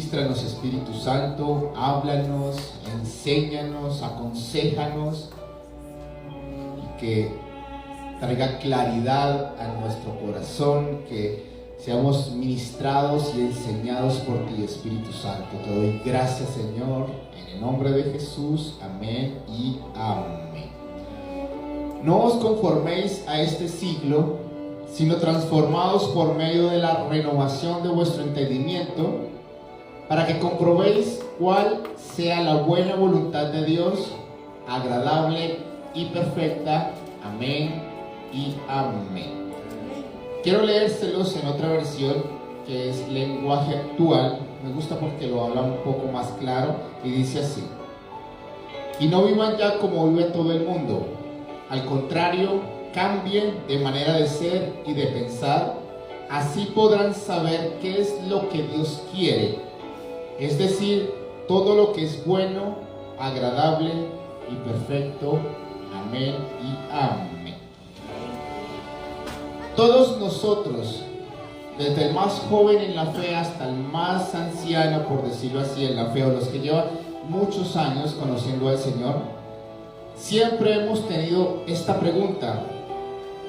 Ministranos, Espíritu Santo, háblanos, enséñanos, aconséjanos, y que traiga claridad a nuestro corazón, que seamos ministrados y enseñados por ti, Espíritu Santo. Te doy gracias, Señor, en el nombre de Jesús. Amén y amén. No os conforméis a este siglo, sino transformados por medio de la renovación de vuestro entendimiento, para que comprobéis cuál sea la buena voluntad de Dios, agradable y perfecta. Amén y amén. Quiero leérselos en otra versión, que es lenguaje actual. Me gusta porque lo habla un poco más claro, y dice así: y no vivan ya como vive todo el mundo. Al contrario, cambien de manera de ser y de pensar. Así podrán saber qué es lo que Dios quiere, es decir, todo lo que es bueno, agradable y perfecto. Amén y amén. Todos nosotros, desde el más joven en la fe hasta el más anciano, por decirlo así, en la fe, o los que llevan muchos años conociendo al Señor, siempre hemos tenido esta pregunta.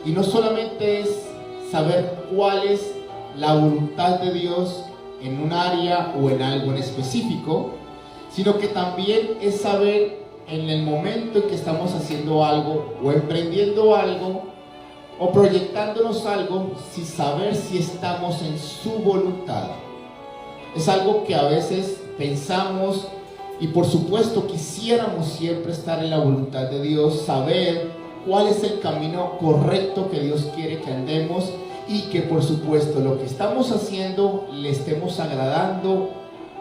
Y no solamente es saber cuál es la voluntad de Dios en un área o en algo en específico, sino que también es saber en el momento en que estamos haciendo algo o emprendiendo algo o proyectándonos algo, si saber si estamos en su voluntad. Es algo que a veces pensamos, y por supuesto quisiéramos siempre estar en la voluntad de Dios, saber cuál es el camino correcto que Dios quiere que andemos, y que por supuesto lo que estamos haciendo le estemos agradando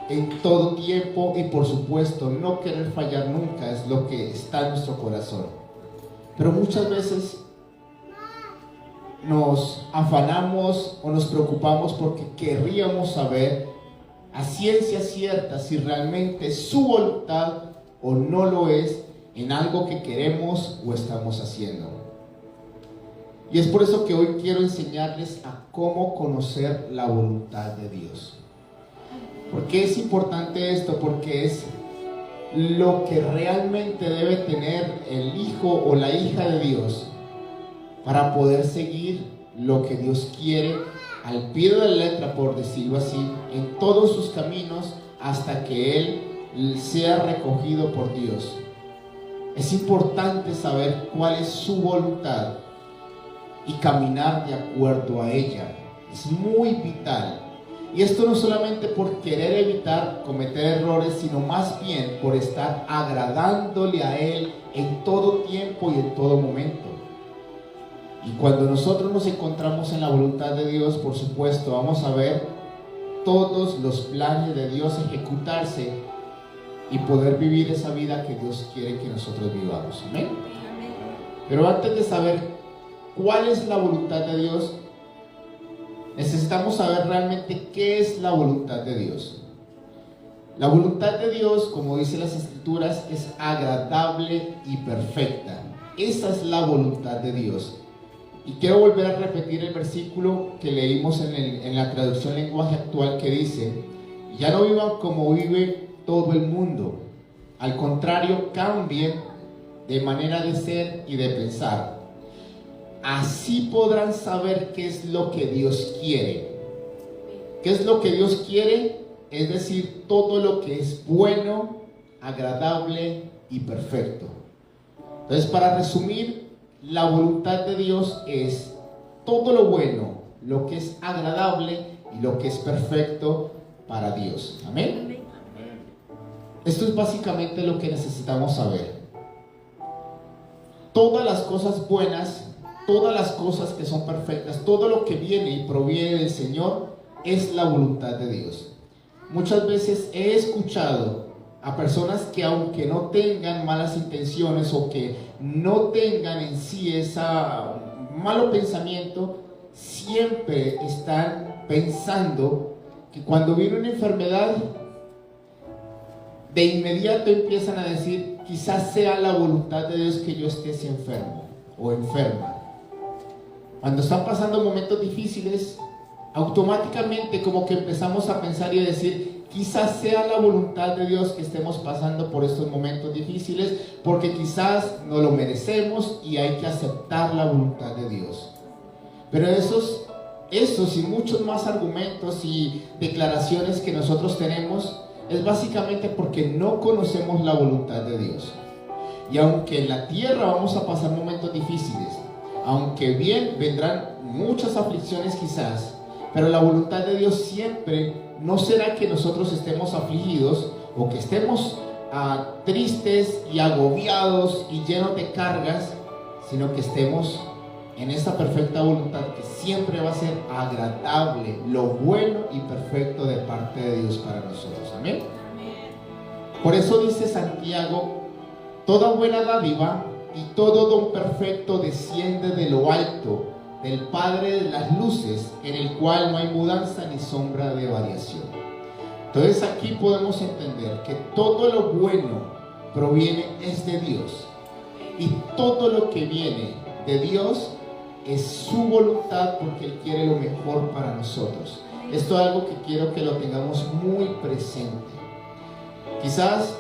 en todo tiempo, y por supuesto no querer fallar nunca es lo que está en nuestro corazón. Pero muchas veces nos afanamos o nos preocupamos porque querríamos saber a ciencia cierta si realmente es su voluntad o no lo es en algo que queremos o estamos haciendo. Y es por eso que hoy quiero enseñarles a cómo conocer la voluntad de Dios. ¿Por qué es importante esto? Porque es lo que realmente debe tener el hijo o la hija de Dios para poder seguir lo que Dios quiere al pie de la letra, por decirlo así, en todos sus caminos, hasta que Él sea recogido por Dios. Es importante saber cuál es su voluntad y caminar de acuerdo a ella. Es muy vital. Y esto no solamente por querer evitar cometer errores, sino más bien por estar agradándole a Él en todo tiempo y en todo momento. Y cuando nosotros nos encontramos en la voluntad de Dios, por supuesto, vamos a ver todos los planes de Dios ejecutarse y poder vivir esa vida que Dios quiere que nosotros vivamos. Amén. Pero antes de saber cuál es la voluntad de Dios, necesitamos saber realmente qué es la voluntad de Dios. La voluntad de Dios, como dicen las Escrituras, es agradable y perfecta. Esa es la voluntad de Dios. Y quiero volver a repetir el versículo que leímos en la traducción lenguaje actual, que dice: ya no vivan como vive todo el mundo. Al contrario, cambien de manera de ser y de pensar. Así podrán saber qué es lo que Dios quiere. ¿Qué es lo que Dios quiere? Es decir, todo lo que es bueno, agradable y perfecto. Entonces, para resumir, la voluntad de Dios es todo lo bueno, lo que es agradable y lo que es perfecto para Dios. Amén. Esto es básicamente lo que necesitamos saber. Todas las cosas buenas, todas las cosas que son perfectas, todo lo que viene y proviene del Señor es la voluntad de Dios. Muchas veces he escuchado a personas que, aunque no tengan malas intenciones o que no tengan en sí ese malo pensamiento, siempre están pensando que cuando viene una enfermedad, de inmediato empiezan a decir: quizás sea la voluntad de Dios que yo esté así enfermo o enferma. Cuando están pasando momentos difíciles, automáticamente como que empezamos a pensar y a decir: quizás sea la voluntad de Dios que estemos pasando por estos momentos difíciles, porque quizás no lo merecemos y hay que aceptar la voluntad de Dios. Pero esos y muchos más argumentos y declaraciones que nosotros tenemos es básicamente porque no conocemos la voluntad de Dios. Y aunque en la tierra vamos a pasar momentos difíciles, aunque bien vendrán muchas aflicciones quizás, pero la voluntad de Dios siempre no será que nosotros estemos afligidos o que estemos tristes y agobiados y llenos de cargas, sino que estemos en esta perfecta voluntad que siempre va a ser agradable, lo bueno y perfecto de parte de Dios para nosotros. Amén. Por eso dice Santiago: toda buena dádiva y todo don perfecto desciende de lo alto, del Padre de las luces, en el cual no hay mudanza ni sombra de variación. Entonces aquí podemos entender que todo lo bueno proviene es de Dios, y todo lo que viene de Dios es su voluntad, porque Él quiere lo mejor para nosotros. Esto es algo que quiero que lo tengamos muy presente. Quizás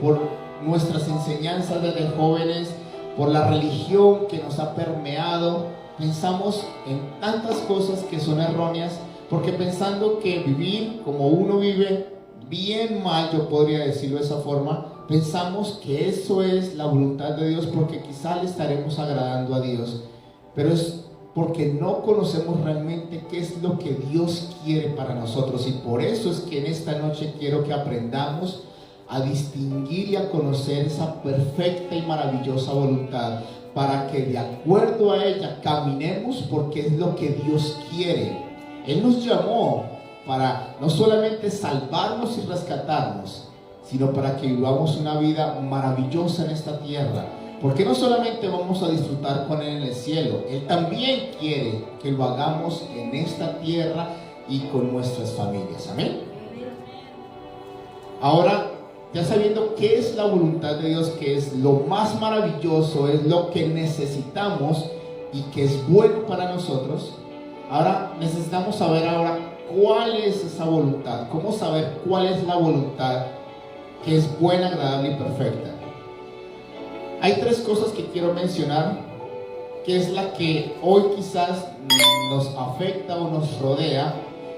por nuestras enseñanzas desde jóvenes, por la religión que nos ha permeado, pensamos en tantas cosas que son erróneas, porque pensando que vivir como uno vive, bien mal, yo podría decirlo de esa forma, pensamos que eso es la voluntad de Dios, porque quizá le estaremos agradando a Dios, pero es porque no conocemos realmente qué es lo que Dios quiere para nosotros. Y por eso es que en esta noche quiero que aprendamos a distinguir y a conocer esa perfecta y maravillosa voluntad, para que de acuerdo a ella caminemos, porque es lo que Dios quiere. Él nos llamó para no solamente salvarnos y rescatarnos, sino para que vivamos una vida maravillosa en esta tierra, porque no solamente vamos a disfrutar con Él en el cielo, Él también quiere que lo hagamos en esta tierra y con nuestras familias. Amén. Ahora, ya sabiendo qué es la voluntad de Dios, que es lo más maravilloso, es lo que necesitamos y que es bueno para nosotros, ahora necesitamos saber cuál es esa voluntad. ¿Cómo saber cuál es la voluntad que es buena, agradable y perfecta? Hay tres cosas que quiero mencionar, que es la que hoy quizás nos afecta o nos rodea,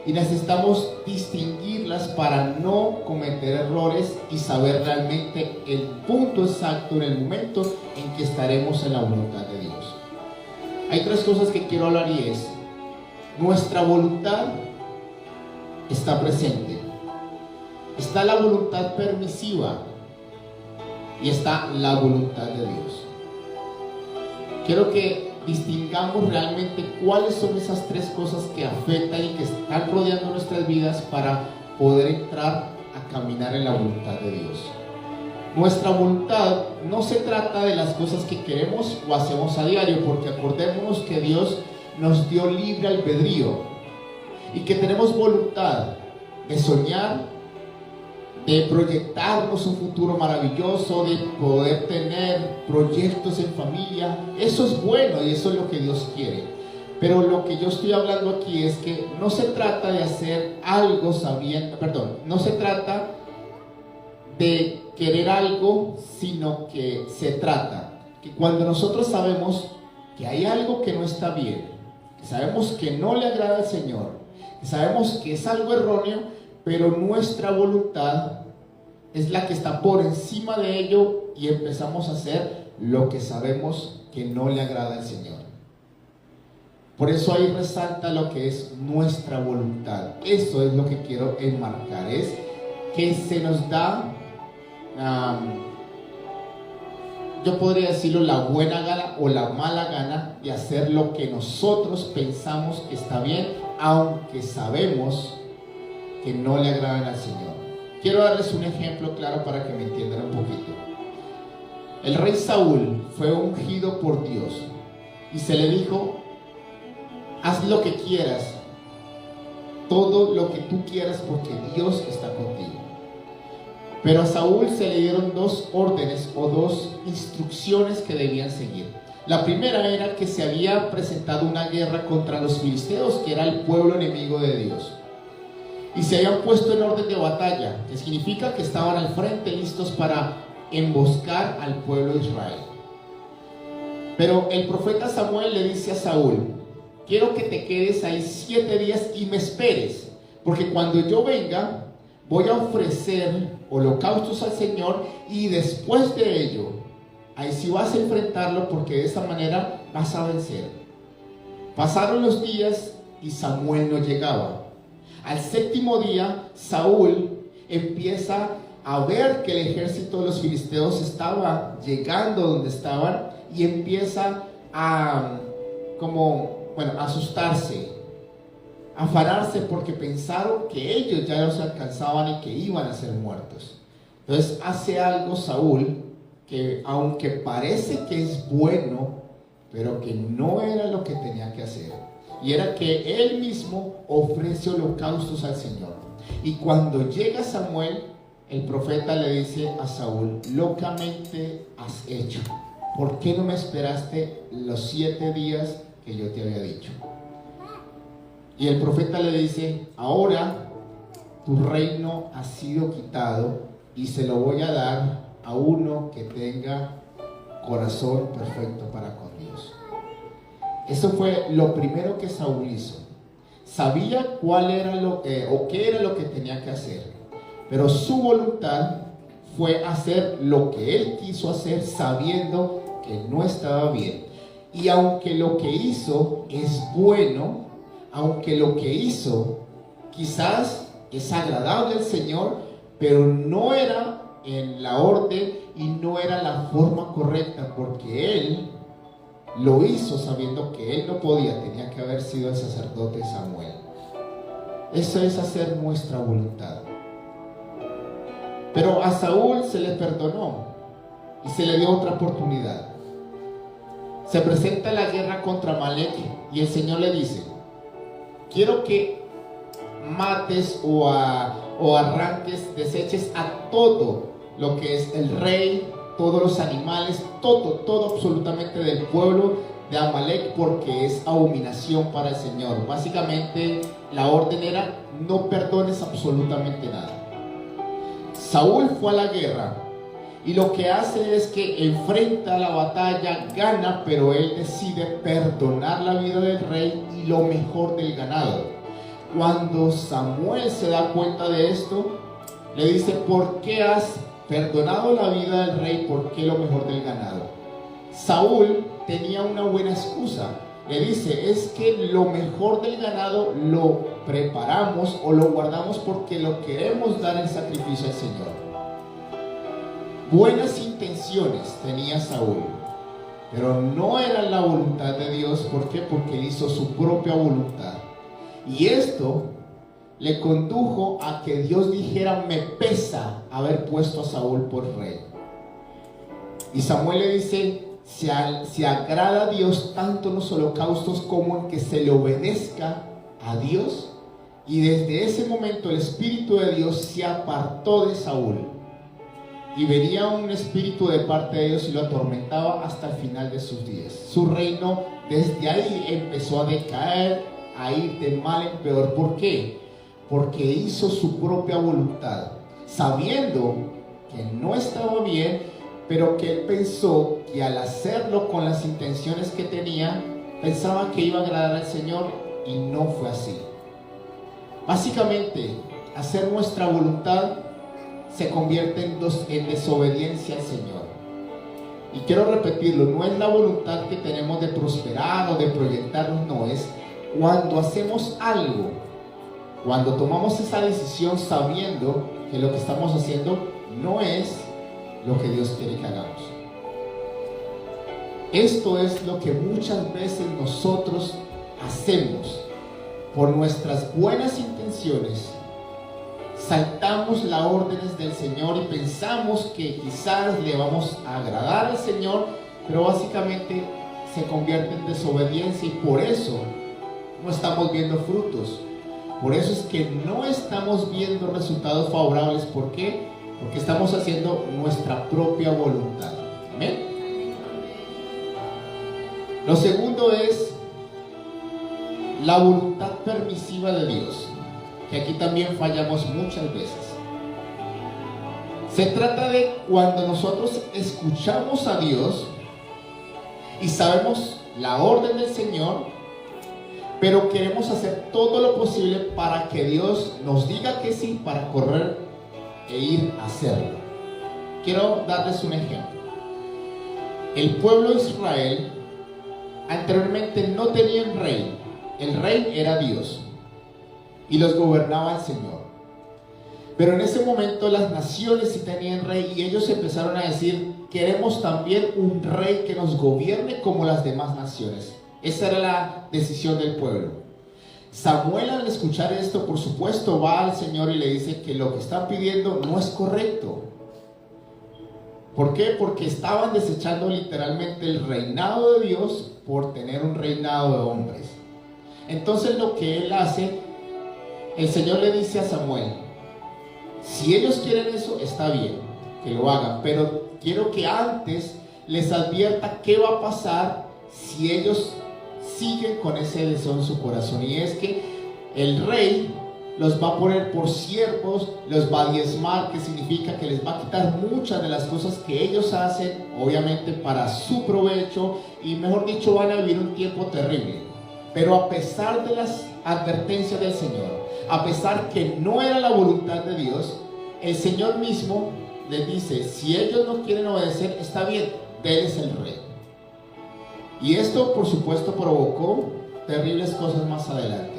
y necesitamos distinguirlas para no cometer errores y saber realmente el punto exacto en el momento en que estaremos en la voluntad de Dios. Hay tres cosas que quiero hablar, y es: nuestra voluntad está presente, está la voluntad permisiva y está la voluntad de Dios. Quiero que distingamos realmente cuáles son esas tres cosas que afectan y que están rodeando nuestras vidas para poder entrar a caminar en la voluntad de Dios. Nuestra voluntad no se trata de las cosas que queremos o hacemos a diario, porque acordémonos que Dios nos dio libre albedrío y que tenemos voluntad de soñar, de proyectarnos un futuro maravilloso, de poder tener proyectos en familia. Eso es bueno y eso es lo que Dios quiere. Pero lo que yo estoy hablando aquí es que no se trata de hacer algo no se trata de querer algo, sino que se trata que cuando nosotros sabemos que hay algo que no está bien, que sabemos que no le agrada al Señor, que sabemos que es algo erróneo, pero nuestra voluntad es la que está por encima de ello, y empezamos a hacer lo que sabemos que no le agrada al Señor. Por eso ahí resalta lo que es nuestra voluntad. Eso es lo que quiero enmarcar, es que se nos da, yo podría decirlo, la buena gana o la mala gana de hacer lo que nosotros pensamos que está bien, aunque sabemos que no le agradan al Señor. Quiero darles un ejemplo claro para que me entiendan un poquito. El rey Saúl fue ungido por Dios y se le dijo: haz lo que quieras, todo lo que tú quieras, porque Dios está contigo. Pero a Saúl se le dieron dos órdenes o dos instrucciones que debían seguir. La primera era que se había presentado una guerra contra los filisteos, que era el pueblo enemigo de Dios. y se habían puesto en orden de batalla, que significa que estaban al frente listos para emboscar al pueblo de Israel. Pero el profeta Samuel le dice a Saúl: quiero que te quedes ahí 7 días y me esperes, porque cuando yo venga voy a ofrecer holocaustos al Señor, y después de ello, ahí sí vas a enfrentarlo, porque de esa manera vas a vencer. Pasaron los días y Samuel no llegaba. Al 7º día, Saúl empieza a ver que el ejército de los filisteos estaba llegando donde estaban, y empieza a asustarse, afanarse, porque pensaron que ellos ya los alcanzaban y que iban a ser muertos. Entonces hace algo Saúl que, aunque parece que es bueno, pero que no era lo que tenía que hacer, y era que él mismo ofrece holocaustos al Señor. Y cuando llega Samuel, el profeta le dice a Saúl: locamente has hecho. ¿Por qué no me esperaste los 7 días que yo te había dicho? Y el profeta le dice: ahora tu reino ha sido quitado y se lo voy a dar a uno que tenga corazón perfecto para con Dios. Eso fue lo primero que Saúl hizo. Sabía cuál era qué era lo que tenía que hacer, pero su voluntad fue hacer lo que él quiso hacer, sabiendo que no estaba bien. Y aunque lo que hizo es bueno, aunque lo que hizo quizás es agradable al Señor, pero no era en la orden y no era la forma correcta, porque él lo hizo sabiendo que él no podía, tenía que haber sido el sacerdote Samuel. Eso es hacer nuestra voluntad. Pero a Saúl se le perdonó y se le dio otra oportunidad. Se presenta la guerra contra Amalek y el Señor le dice: quiero que mates o arranques, deseches a todo lo que es el rey, todos los animales, todo absolutamente del pueblo de Amalek, porque es abominación para el Señor. Básicamente la orden era: no perdones absolutamente nada. Saúl fue a la guerra y lo que hace es que enfrenta la batalla, gana, pero él decide perdonar la vida del rey y lo mejor del ganado. Cuando Samuel se da cuenta de esto, le dice: ¿por qué has perdonado la vida del rey? ¿Por qué lo mejor del ganado? Saúl tenía una buena excusa. Le dice: es que lo mejor del ganado lo preparamos o lo guardamos porque lo queremos dar en sacrificio al Señor. Buenas intenciones tenía Saúl, pero no era la voluntad de Dios. ¿Por qué? Porque él hizo su propia voluntad. Y esto le condujo a que Dios dijera: me pesa haber puesto a Saúl por rey. Y Samuel le dice: se agrada a Dios tanto en los holocaustos como en que se le obedezca a Dios. Y desde ese momento el Espíritu de Dios se apartó de Saúl, y venía un espíritu de parte de Dios y lo atormentaba hasta el final de sus días. Su reino desde ahí empezó a decaer, a ir de mal en peor. ¿Por qué? Porque hizo su propia voluntad, sabiendo que no estaba bien, pero que él pensó que al hacerlo con las intenciones que tenía, pensaba que iba a agradar al Señor, y no fue así. Básicamente, hacer nuestra voluntad se convierte en desobediencia al Señor. Y quiero repetirlo: no es la voluntad que tenemos de prosperar o de proyectarnos, no, es cuando hacemos algo, cuando tomamos esa decisión sabiendo que lo que estamos haciendo no es lo que Dios quiere que hagamos. Esto es lo que muchas veces nosotros hacemos. Por nuestras buenas intenciones saltamos las órdenes del Señor y pensamos que quizás le vamos a agradar al Señor, pero básicamente se convierte en desobediencia, y por eso no estamos viendo frutos. Por eso es que no estamos viendo resultados favorables. ¿Por qué? Porque estamos haciendo nuestra propia voluntad. Amén. Lo segundo es la voluntad permisiva de Dios. ¿Ok? que aquí también fallamos muchas veces. Se trata de cuando nosotros escuchamos a Dios y sabemos la orden del Señor, pero queremos hacer todo lo posible para que Dios nos diga que sí, para correr e ir a hacerlo. Quiero darles un ejemplo. El pueblo de Israel anteriormente no tenían rey. El rey era Dios y los gobernaba el Señor. Pero en ese momento las naciones sí tenían rey y ellos empezaron a decir: queremos también un rey que nos gobierne como las demás naciones. Esa era la decisión del pueblo. Samuel, al escuchar esto, por supuesto, va al Señor y le dice que lo que están pidiendo no es correcto. ¿Por qué? Porque estaban desechando literalmente el reinado de Dios por tener un reinado de hombres. Entonces lo que él hace, el Señor le dice a Samuel: si ellos quieren eso, está bien, que lo hagan, pero quiero que antes les advierta qué va a pasar si ellos siguen con ese deseo en su corazón. Y es que el rey los va a poner por siervos, los va a diezmar, que significa que les va a quitar muchas de las cosas que ellos hacen, obviamente para su provecho, y mejor dicho, van a vivir un tiempo terrible. Pero a pesar de las advertencias del Señor, a pesar que no era la voluntad de Dios, el Señor mismo les dice: si ellos no quieren obedecer, está bien, déles el rey. Y esto, por supuesto, provocó terribles cosas más adelante.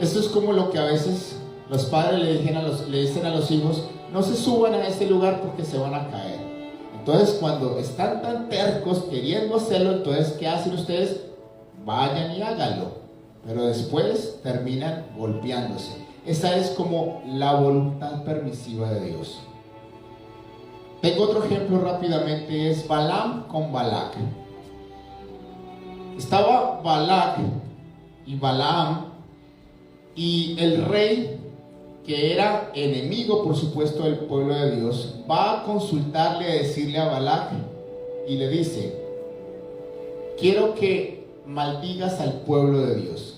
Esto es como lo que a veces los padres le dicen a los hijos: no se suban a este lugar porque se van a caer. Entonces, cuando están tan tercos queriendo hacerlo, entonces, ¿qué hacen ustedes? Vayan y háganlo. Pero después terminan golpeándose. Esa es como la voluntad permisiva de Dios. Tengo otro ejemplo rápidamente, es Balaam con Balac. Estaba Balac y Balaam, y el rey, que era enemigo por supuesto del pueblo de Dios, va a consultarle, a decirle a Balac, y le dice: quiero que maldigas al pueblo de Dios.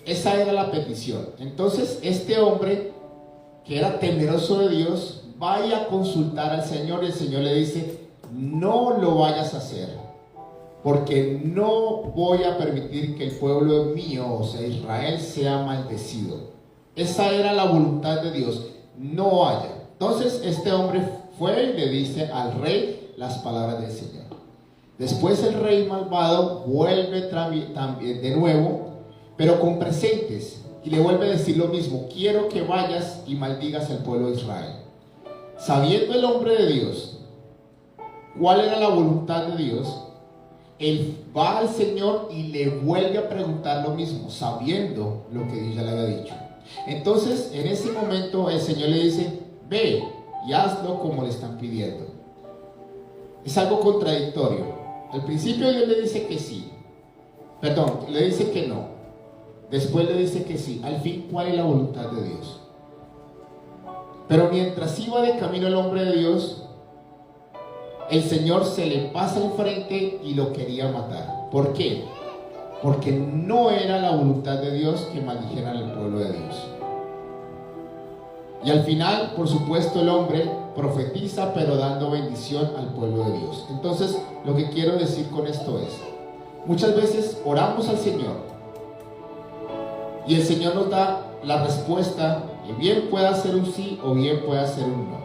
Esa era la petición. Entonces este hombre, que era temeroso de Dios, vaya a consultar al Señor, y el Señor le dice: no lo vayas a hacer, porque no voy a permitir que el pueblo mío, o sea Israel, sea maldecido. Esa era la voluntad de Dios, no haya. Entonces este hombre fue y le dice al rey las palabras del Señor. Después el rey malvado vuelve también de nuevo, pero con presentes, y le vuelve a decir lo mismo: quiero que vayas y maldigas al pueblo de Israel. Sabiendo el hombre de Dios cuál era la voluntad de Dios, él va al Señor y le vuelve a preguntar lo mismo, sabiendo lo que Dios ya le había dicho. Entonces, en ese momento, el Señor le dice: ve y hazlo como le están pidiendo. Es algo contradictorio. Al principio Dios le dice que sí, le dice que no. Después le dice que sí. Al fin, ¿cuál es la voluntad de Dios? Pero mientras iba de camino el hombre de Dios, el Señor se le pasa enfrente y lo quería matar. ¿Por qué? Porque no era la voluntad de Dios que maldijeran al pueblo de Dios. Y al final, por supuesto, el hombre profetiza, pero dando bendición al pueblo de Dios. Entonces, lo que quiero decir con esto es: muchas veces oramos al Señor y el Señor nos da la respuesta, y bien pueda ser un sí o bien pueda ser un no.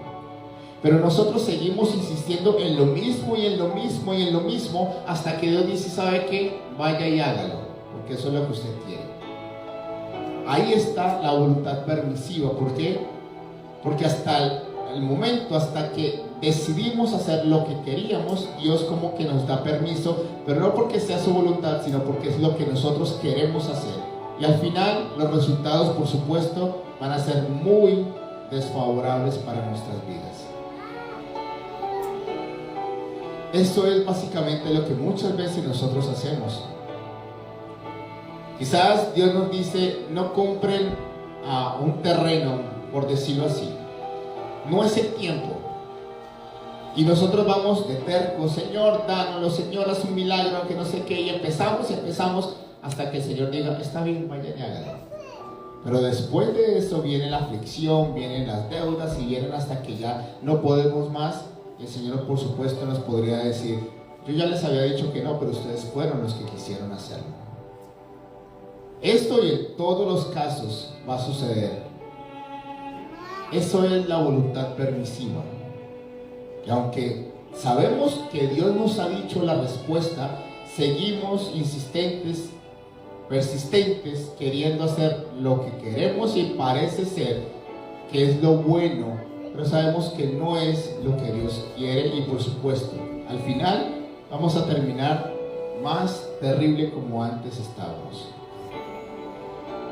Pero nosotros seguimos insistiendo en lo mismo y en lo mismo y en lo mismo, hasta que Dios dice: ¿sabe qué? Vaya y hágalo, porque eso es lo que usted quiere. Ahí está la voluntad permisiva. ¿Por qué? Porque hasta el momento, hasta que decidimos hacer lo que queríamos, Dios como que nos da permiso, pero no porque sea su voluntad, sino porque es lo que nosotros queremos hacer. Y al final, los resultados, por supuesto, van a ser muy desfavorables para nuestras vidas. Esto es básicamente lo que muchas veces nosotros hacemos. Quizás Dios nos dice: no compren un terreno, por decirlo así. No es el tiempo. Y nosotros vamos de tercos: Señor, dánoslo, Señor, haz un milagro, que no sé qué. Y empezamos hasta que el Señor diga: está bien, vayan y háganlo. Pero después de eso viene la aflicción, vienen las deudas y vienen hasta que ya no podemos más. El Señor, por supuesto, nos podría decir: yo ya les había dicho que no, pero ustedes fueron los que quisieron hacerlo. Esto y en todos los casos va a suceder. Eso es la voluntad permisiva. Y aunque sabemos que Dios nos ha dicho la respuesta, seguimos insistentes, persistentes, queriendo hacer lo que queremos y parece ser que es lo bueno, pero sabemos que no es lo que Dios quiere. Y por supuesto, al final vamos a terminar más terrible como antes estábamos.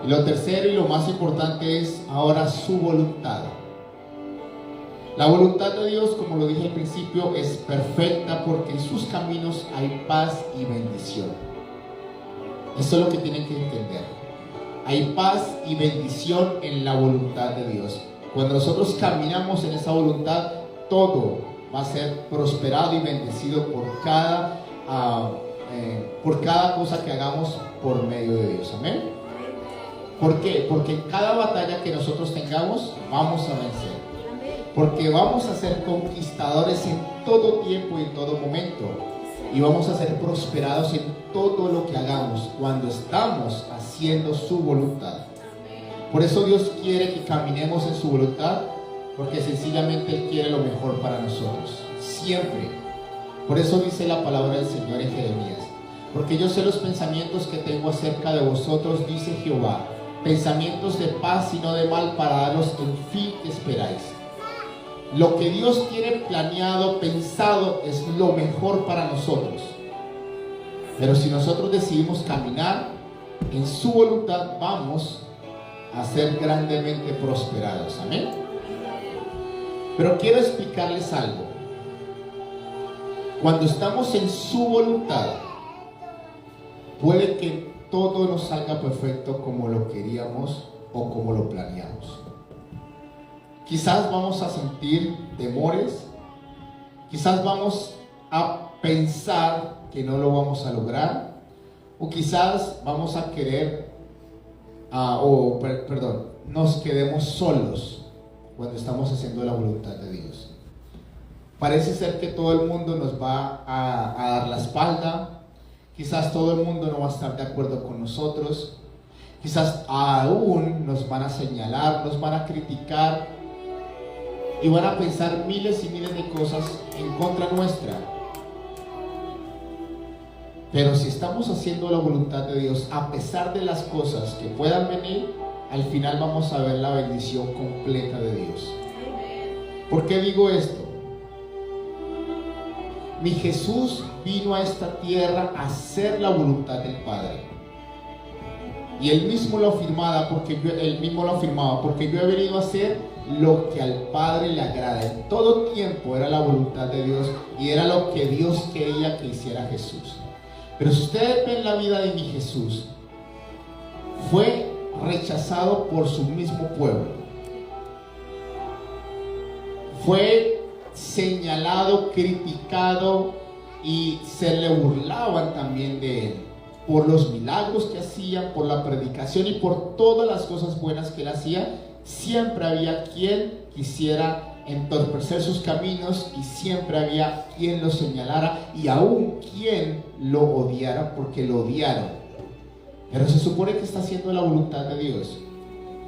Y lo tercero y lo más importante es ahora su voluntad. La voluntad de Dios, como lo dije al principio, es perfecta porque en sus caminos hay paz y bendición. Eso es lo que tienen que entender. Hay paz y bendición en la voluntad de Dios. Cuando nosotros caminamos en esa voluntad, todo va a ser prosperado y bendecido por cada cosa que hagamos por medio de Dios. Amén. ¿Por qué? Porque en cada batalla que nosotros tengamos, vamos a vencer. Porque vamos a ser conquistadores en todo tiempo y en todo momento. Y vamos a ser prosperados en todo lo que hagamos cuando estamos haciendo su voluntad. Por eso Dios quiere que caminemos en su voluntad, porque sencillamente Él quiere lo mejor para nosotros, siempre. Por eso dice la palabra del Señor en Jeremías: porque yo sé los pensamientos que tengo acerca de vosotros, dice Jehová, pensamientos de paz y no de mal, para daros el fin que esperáis. Lo que Dios tiene planeado, pensado, es lo mejor para nosotros. Pero si nosotros decidimos caminar en su voluntad, vamos a ser grandemente prosperados. Amén. Pero quiero explicarles algo. Cuando estamos en su voluntad, puede que todo nos salga perfecto como lo queríamos o como lo planeamos. Quizás vamos a sentir temores, quizás vamos a pensar que no lo vamos a lograr, o quizás vamos a querer, nos quedemos solos cuando estamos haciendo la voluntad de Dios. Parece ser que todo el mundo nos va a dar la espalda, quizás todo el mundo no va a estar de acuerdo con nosotros, quizás aún nos van a señalar, nos van a criticar, y van a pensar miles y miles de cosas en contra nuestra. Pero si estamos haciendo la voluntad de Dios, a pesar de las cosas que puedan venir, al final vamos a ver la bendición completa de Dios. ¿Por qué digo esto? Mi Jesús vino a esta tierra a hacer la voluntad del Padre. Y Él mismo lo afirmaba, porque yo he venido a hacer lo que al Padre le agrada. En todo tiempo era la voluntad de Dios y era lo que Dios quería que hiciera Jesús. Pero si ustedes ven la vida de mi Jesús, fue rechazado por su mismo pueblo, fue señalado, criticado, y se le burlaban también de Él por los milagros que hacía, por la predicación y por todas las cosas buenas que Él hacía. Siempre había quien quisiera entorpecer sus caminos y siempre había quien lo señalara y aún quien lo odiara, porque lo odiaron. Pero se supone que está haciendo la voluntad de Dios.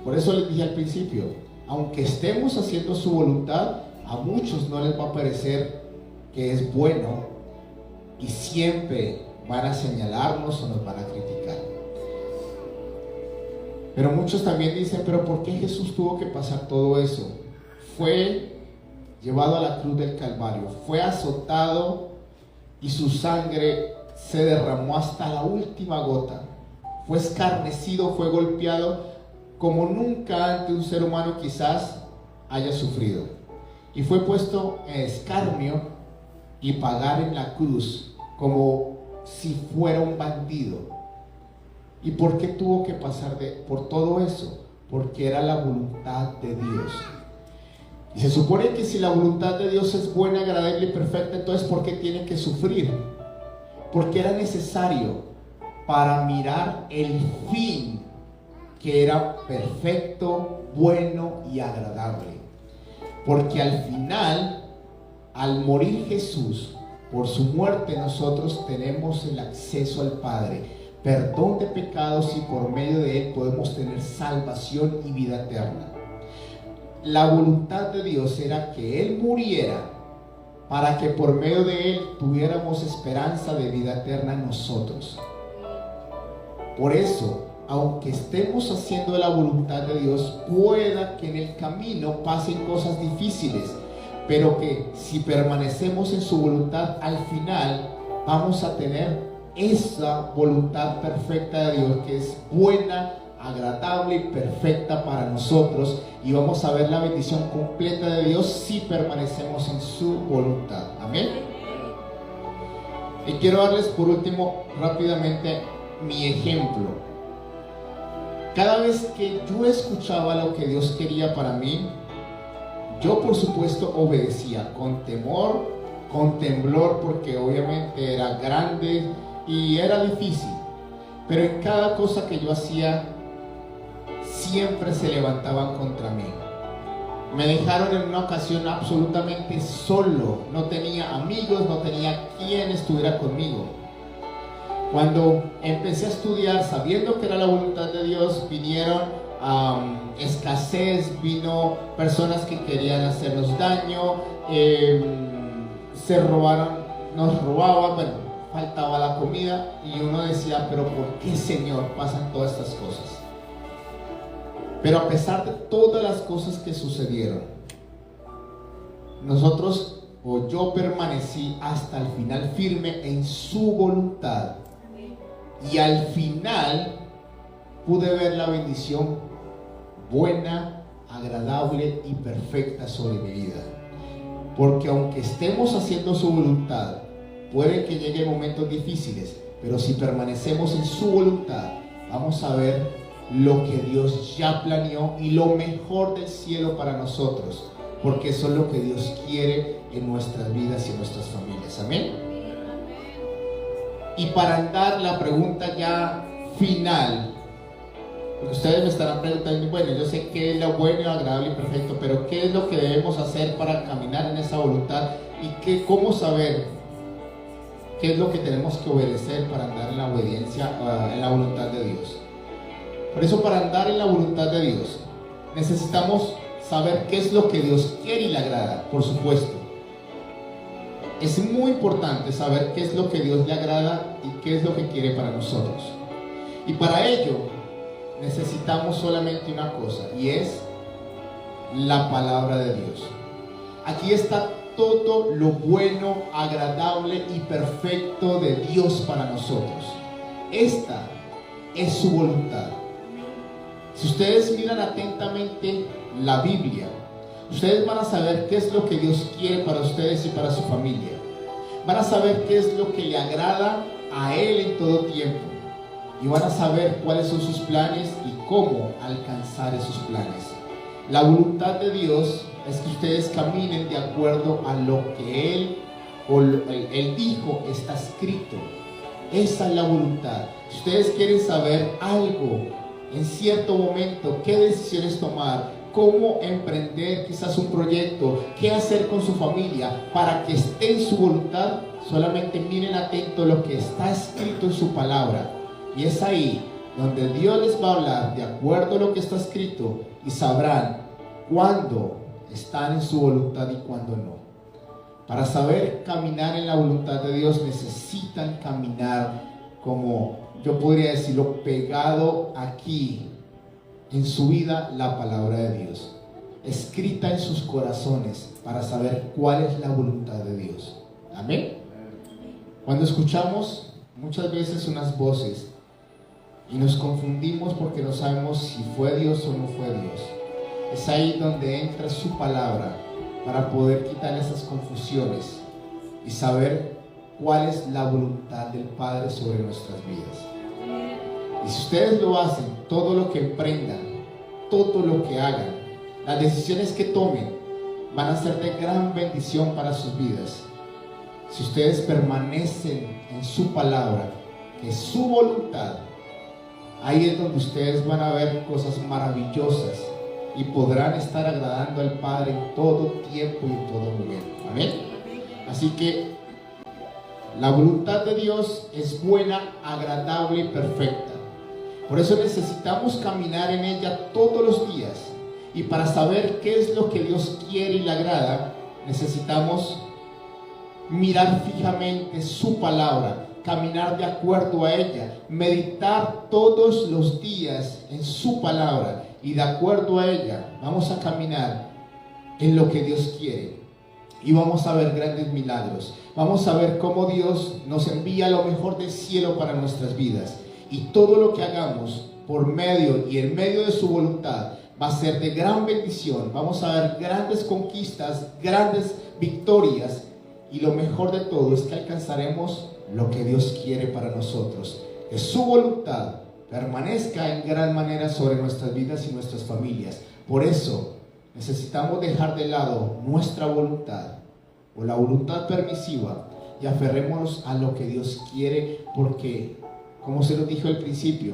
Por eso les dije al principio, aunque estemos haciendo su voluntad, a muchos no les va a parecer que es bueno y siempre van a señalarnos o nos van a criticar. Pero muchos también dicen: pero ¿por qué Jesús tuvo que pasar todo eso? Fue llevado a la cruz del Calvario, fue azotado y su sangre se derramó hasta la última gota. Fue escarnecido, fue golpeado como nunca antes un ser humano quizás haya sufrido. Y fue puesto en escarnio y pagar en la cruz como si fuera un bandido. ¿Y por qué tuvo que pasar por todo eso? Porque era la voluntad de Dios. Y se supone que si la voluntad de Dios es buena, agradable y perfecta, entonces ¿por qué tiene que sufrir? Porque era necesario para mirar el fin que era perfecto, bueno y agradable. Porque al final, al morir Jesús, por su muerte nosotros tenemos el acceso al Padre, perdón de pecados, y por medio de Él podemos tener salvación y vida eterna. La voluntad de Dios era que Él muriera para que por medio de Él tuviéramos esperanza de vida eterna en nosotros. Por eso, aunque estemos haciendo la voluntad de Dios, pueda que en el camino pasen cosas difíciles, pero que si permanecemos en su voluntad, al final vamos a tener esa voluntad perfecta de Dios, que es buena, agradable y perfecta para nosotros, y vamos a ver la bendición completa de Dios si permanecemos en su voluntad. Amén. Y quiero darles por último rápidamente mi ejemplo. Cada vez que yo escuchaba lo que Dios quería para mí, yo por supuesto obedecía con temor, con temblor, porque obviamente era grande y era difícil. Pero en cada cosa que yo hacía, siempre se levantaban contra mí. Me dejaron en una ocasión absolutamente solo. No tenía amigos, no tenía quien estuviera conmigo. Cuando empecé a estudiar, sabiendo que era la voluntad de Dios, vinieron escasez, vino personas que querían hacernos daño, se robaron, nos robaban, bueno, faltaba la comida, y uno decía, pero ¿por qué, Señor, pasan todas estas cosas? Pero a pesar de todas las cosas que sucedieron, nosotros, o yo, permanecí hasta el final firme en su voluntad, y al final pude ver la bendición buena, agradable y perfecta sobre mi vida. Porque aunque estemos haciendo su voluntad, puede que lleguen momentos difíciles, pero si permanecemos en su voluntad, vamos a ver lo que Dios ya planeó y lo mejor del cielo para nosotros, porque eso es lo que Dios quiere en nuestras vidas y en nuestras familias. Amén. Y para andar la pregunta ya final, porque ustedes me estarán preguntando, bueno, yo sé qué es lo bueno, agradable y perfecto, pero ¿qué es lo que debemos hacer para caminar en esa voluntad? ¿Y cómo saber qué es lo que tenemos que obedecer para andar en la obediencia, en la voluntad de Dios? Por eso, para andar en la voluntad de Dios, necesitamos saber qué es lo que Dios quiere y le agrada, por supuesto. Es muy importante saber qué es lo que Dios le agrada y qué es lo que quiere para nosotros. Y para ello, necesitamos solamente una cosa, y es la palabra de Dios. Aquí está todo lo bueno, agradable y perfecto de Dios para nosotros. Esta es su voluntad. Si ustedes miran atentamente la Biblia, ustedes van a saber qué es lo que Dios quiere para ustedes y para su familia. Van a saber qué es lo que le agrada a Él en todo tiempo. Y van a saber cuáles son sus planes y cómo alcanzar esos planes. La voluntad de Dios es que ustedes caminen de acuerdo a lo que Él dijo, está escrito. Esa es la voluntad. Si ustedes quieren saber algo en cierto momento, qué decisiones tomar, cómo emprender quizás un proyecto, qué hacer con su familia para que esté en su voluntad, solamente miren atento lo que está escrito en su palabra. Y es ahí donde Dios les va a hablar de acuerdo a lo que está escrito, y sabrán cuándo están en su voluntad y cuándo no. Para saber caminar en la voluntad de Dios, necesitan caminar, como yo podría decirlo, pegado aquí en su vida, la palabra de Dios, escrita en sus corazones, para saber cuál es la voluntad de Dios. Amén. Cuando escuchamos muchas veces unas voces y nos confundimos porque no sabemos si fue Dios o no fue Dios, es ahí donde entra su palabra para poder quitar esas confusiones y saber cuál es la voluntad del Padre sobre nuestras vidas. Y si ustedes lo hacen, todo lo que emprendan, todo lo que hagan, las decisiones que tomen, van a ser de gran bendición para sus vidas. Si ustedes permanecen en su palabra, que es su voluntad, ahí es donde ustedes van a ver cosas maravillosas y podrán estar agradando al Padre en todo tiempo y en todo momento. Amén. Así que la voluntad de Dios es buena, agradable y perfecta. Por eso necesitamos caminar en ella todos los días. Y para saber qué es lo que Dios quiere y le agrada, necesitamos mirar fijamente su palabra, caminar de acuerdo a ella, meditar todos los días en su palabra, y de acuerdo a ella vamos a caminar en lo que Dios quiere, y vamos a ver grandes milagros. Vamos a ver cómo Dios nos envía lo mejor del cielo para nuestras vidas, y todo lo que hagamos por medio y en medio de su voluntad va a ser de gran bendición. Vamos a ver grandes conquistas, grandes victorias, y lo mejor de todo es que alcanzaremos lo que Dios quiere para nosotros. Que su voluntad permanezca en gran manera sobre nuestras vidas y nuestras familias. Por eso necesitamos dejar de lado nuestra voluntad o la voluntad permisiva y aferrémonos a lo que Dios quiere, porque, como se lo dijo al principio,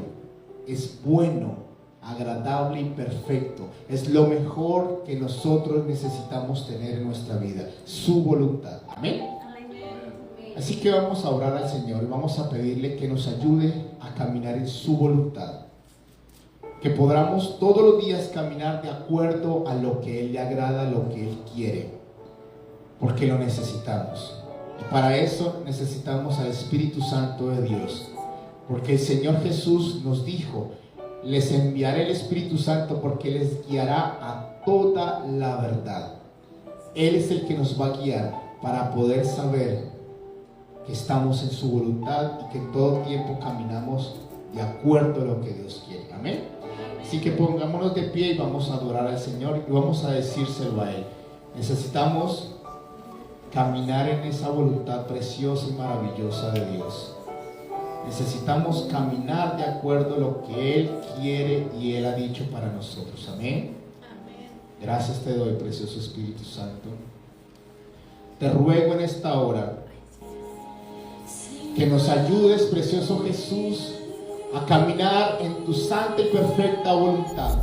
es bueno, agradable y perfecto. Es lo mejor que nosotros necesitamos tener en nuestra vida, su voluntad. Amén. Así que vamos a orar al Señor y vamos a pedirle que nos ayude a caminar en su voluntad, que podamos todos los días caminar de acuerdo a lo que Él le agrada, a lo que Él quiere, porque lo necesitamos. Y para eso necesitamos al Espíritu Santo de Dios, porque el Señor Jesús nos dijo: les enviaré el Espíritu Santo porque les guiará a toda la verdad. Él es el que nos va a guiar para poder saber que estamos en su voluntad y que en todo tiempo caminamos de acuerdo a lo que Dios quiere. Amén. Así que pongámonos de pie y vamos a adorar al Señor y vamos a decírselo a Él. Necesitamos caminar en esa voluntad preciosa y maravillosa de Dios. Necesitamos caminar de acuerdo a lo que Él quiere y Él ha dicho para nosotros. Amén. Gracias te doy, precioso Espíritu Santo. Te ruego en esta hora que nos ayudes, precioso Jesús, a caminar en tu santa y perfecta voluntad.